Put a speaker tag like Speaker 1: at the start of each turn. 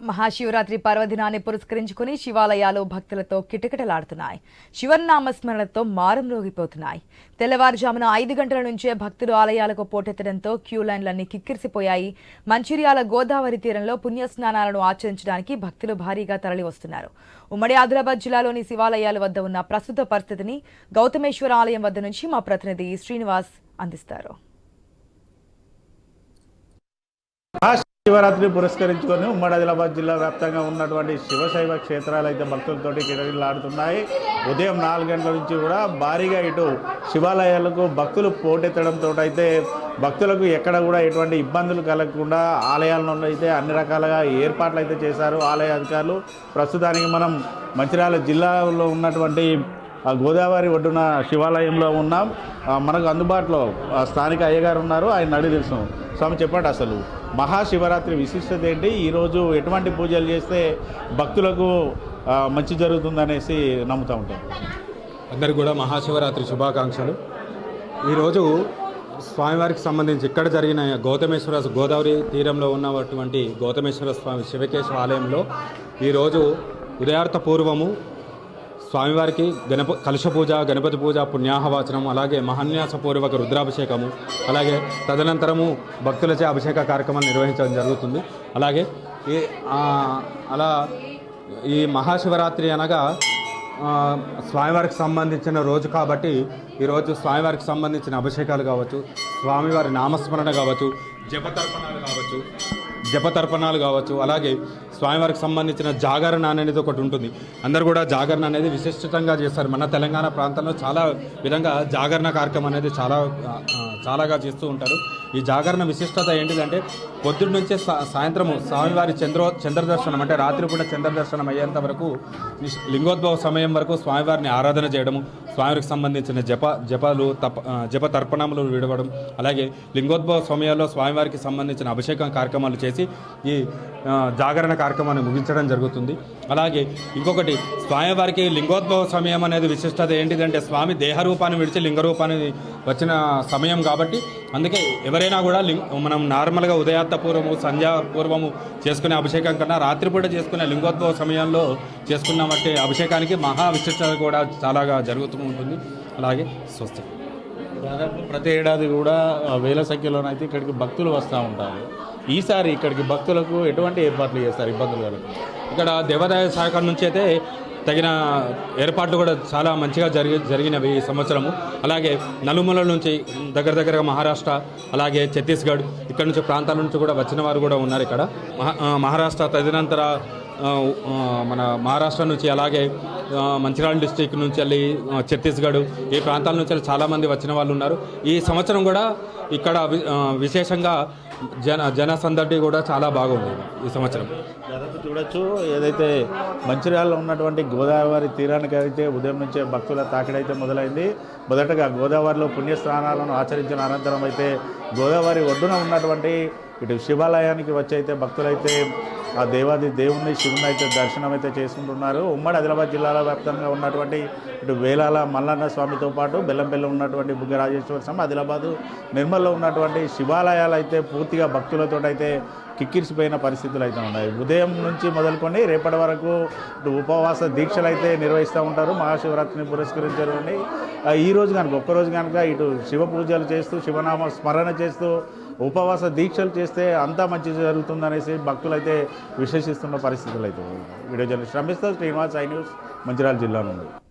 Speaker 1: మహాశివరాత్రి పర్వదినాన్ని పురస్కరించుకుని శివాలయాలు భక్తులతో కిటకిటలాడుతున్నాయి. శివనామస్మరణతో మారుమ్రోగిపోతున్నాయి. తెల్లవారుజామున 5 గంటల నుంచే భక్తులు ఆలయాలకు పోటెత్తడంతో క్యూ లైన్లన్నీ కిక్కిరిసిపోయాయి. మంచిర్యాల గోదావరి తీరంలో పుణ్యస్నానాలను ఆచరించడానికి భక్తులు భారీగా తరలి వస్తున్నారు. ఉమ్మడి ఆదిలాబాద్ జిల్లాలోని శివాలయాల వద్ద ఉన్న ప్రస్తుత పరిస్థితిని గౌతమేశ్వర ఆలయం వద్ద నుంచి మా ప్రతినిధి శ్రీనివాస్ అందిస్తారు.
Speaker 2: శివరాత్రి పురస్కరించుకొని ఉమ్మడి ఆదిలాబాద్ జిల్లా వ్యాప్తంగా ఉన్నటువంటి శివశైవ క్షేత్రాలు అయితే భక్తులతోటి కిటకిటలాడుతున్నాయి. ఉదయం 4 గంటల నుంచి కూడా భారీగా ఇటు శివాలయాలకు భక్తులు పోటెత్తడంతో అయితే భక్తులకు ఎక్కడ కూడా ఎటువంటి ఇబ్బందులు కలగకుండా ఆలయాల నుండి అయితే అన్ని రకాలుగా ఏర్పాట్లు అయితే చేశారు ఆలయ అధికారులు. ప్రస్తుతానికి మనం మంచిర్యాల జిల్లాలో ఉన్నటువంటి గోదావరి ఒడ్డున శివాలయంలో ఉన్నాం. మనకు అందుబాటులో స్థానిక అయ్యగారు ఉన్నారు, ఆయన అడిగి తెలుసు. స్వామి చెప్పండి, అసలు మహాశివరాత్రి విశిష్టత ఏంటి, ఈరోజు ఎటువంటి పూజలు చేస్తే భక్తులకు మంచి జరుగుతుందనేసి నమ్ముతూ ఉంటాం?
Speaker 3: అందరికి కూడా మహాశివరాత్రి శుభాకాంక్షలు. ఈరోజు స్వామివారికి సంబంధించి ఇక్కడ జరిగిన గోదావరి తీరంలో ఉన్నటువంటి గౌతమేశ్వర స్వామి శివకేశవ ఆలయంలో ఈరోజు ఉదయార్త పూర్వము స్వామివారికి కలశ పూజ, గణపతి పూజ, పుణ్యాహవాచనం, అలాగే మహాన్యాసపూర్వక రుద్రాభిషేకము, అలాగే తదనంతరము భక్తులచే అభిషేక కార్యక్రమాలు నిర్వహించడం జరుగుతుంది. అలాగే ఈ మహాశివరాత్రి అనగా స్వామివారికి సంబంధించిన రోజు కాబట్టి ఈరోజు స్వామివారికి సంబంధించిన అభిషేకాలు కావచ్చు, స్వామివారి నామస్మరణ కావచ్చు, జపతర్పణాలు కావచ్చు, అలాగే స్వామివారికి సంబంధించిన జాగరణ అనేది ఒకటి ఉంటుంది. అందరు కూడా జాగరణ అనేది విశిష్టంగా చేస్తారు. మన తెలంగాణ ప్రాంతంలో చాలా విధంగా జాగరణ కార్యక్రమం అనేది చాలాగా చేస్తూ ఉంటారు. ఈ జాగరణ విశిష్టత ఏంటిదంటే పొద్దున్న నుంచే సాయంత్రము స్వామివారి చంద్రదర్శనం అంటే రాత్రిపూట చంద్రదర్శనం అయ్యేంత వరకు లింగోద్భవ సమయం వరకు స్వామివారిని ఆరాధన చేయడము, స్వామివారికి సంబంధించిన జప తర్పణములు విడవడం, అలాగే లింగోద్భవ సమయాల్లో స్వామివారికి సంబంధించిన అభిషేకం కార్యక్రమాలు చేసి ఈ జాగరణ కార్యక్రమాన్ని ముగించడం జరుగుతుంది. అలాగే ఇంకొకటి, స్వామివారికి లింగోద్భవ సమయం అనేది విశిష్టత ఏంటిదంటే స్వామి దేహరూపాన్ని విడిచి లింగరూపాన్ని వచ్చిన సమయం కాబట్టి అందుకే ఎవరైనా కూడా మనం నార్మల్గా ఉదయాత్తపూర్వము సంధ్యాపూర్వము చేసుకునే అభిషేకం కన్నా రాత్రిపూట చేసుకునే లింగోద్భవ సమయంలో చేసుకున్నట్టే అభిషేకానికి మహా విశిష్టత కూడా చాలాగా జరుగుతూ ఉంటుంది. అలాగే స్వస్తి.
Speaker 2: దాదాపు ప్రతి ఏడాది కూడా వేల సంఖ్యలోనైతే ఇక్కడికి భక్తులు వస్తూ ఉంటారు. ఈసారి ఇక్కడికి భక్తులకు ఎటువంటి ఏర్పాట్లు చేస్తారు ఇబ్బందులు కనుక?
Speaker 3: ఇక్కడ దేవాదాయ శాఖ నుంచి అయితే తగిన ఏర్పాట్లు కూడా చాలా మంచిగా జరిగినవి ఈ సంవత్సరము. అలాగే నలుమూలల నుంచి దగ్గరగా మహారాష్ట్ర, అలాగే ఛత్తీస్గఢ్, ఇక్కడ నుంచి ప్రాంతాల నుంచి కూడా వచ్చిన వారు కూడా ఉన్నారు. ఇక్కడ మహారాష్ట్ర తదనంతర మన మహారాష్ట్ర నుంచి, అలాగే మంచిర్యాల డిస్టిక్ నుంచి వెళ్ళి ఛత్తీస్గఢ్, ఈ ప్రాంతాల నుంచి వెళ్ళి చాలామంది వచ్చిన వాళ్ళు ఉన్నారు. ఈ సంవత్సరం కూడా ఇక్కడ విశేషంగా జన సందడి కూడా చాలా బాగుంది ఈ సంవత్సరం.
Speaker 2: దాదాపు చూడొచ్చు, ఏదైతే మంచిర్యాలలో ఉన్నటువంటి గోదావరి తీరానికి అయితే ఉదయం నుంచే భక్తుల తాకిడైతే మొదలైంది. మొదటగా గోదావరిలో పుణ్యస్నానాలను ఆచరించిన అనంతరం అయితే గోదావరి ఒడ్డున ఉన్నటువంటి ఇటు శివాలయానికి వచ్చి అయితే భక్తులైతే ఆ దేవుణ్ణి శివుని అయితే దర్శనం అయితే చేసుకుంటున్నారు. ఉమ్మడి ఆదిలాబాద్ జిల్లాలో వ్యాప్తంగా ఉన్నటువంటి ఇటు వేలాల మల్లన్న స్వామితో పాటు బెల్లంపల్లి ఉన్నటువంటి బుగ్గరాజేశ్వర స్వామి, ఆదిలాబాదు నిర్మల్లో ఉన్నటువంటి శివాలయాలు అయితే పూర్తిగా భక్తులతో అయితే కిక్కిరిసిపోయిన పరిస్థితులు అయితే ఉన్నాయి. ఉదయం నుంచి మొదలుకొని రేపటి వరకు ఇటు ఉపవాస దీక్షలు అయితే నిర్వహిస్తూ ఉంటారు. మహాశివరాత్రిని పురస్కరించారు. ఈ రోజు కనుక ఒక్కరోజు కనుక ఇటు శివ పూజలు చేస్తూ శివనామ స్మరణ చేస్తూ ఉపవాస దీక్షలు చేస్తే అంతా మంచి జరుగుతుందనేసి భక్తులు అయితే విశ్వసిస్తున్న పరిస్థితులు అయితే. వీడియో జర్నలిస్ట్ రమేష్తో శ్రీనివాస్, ఐ న్యూస్, మంచిర్యాల జిల్లా నుండి.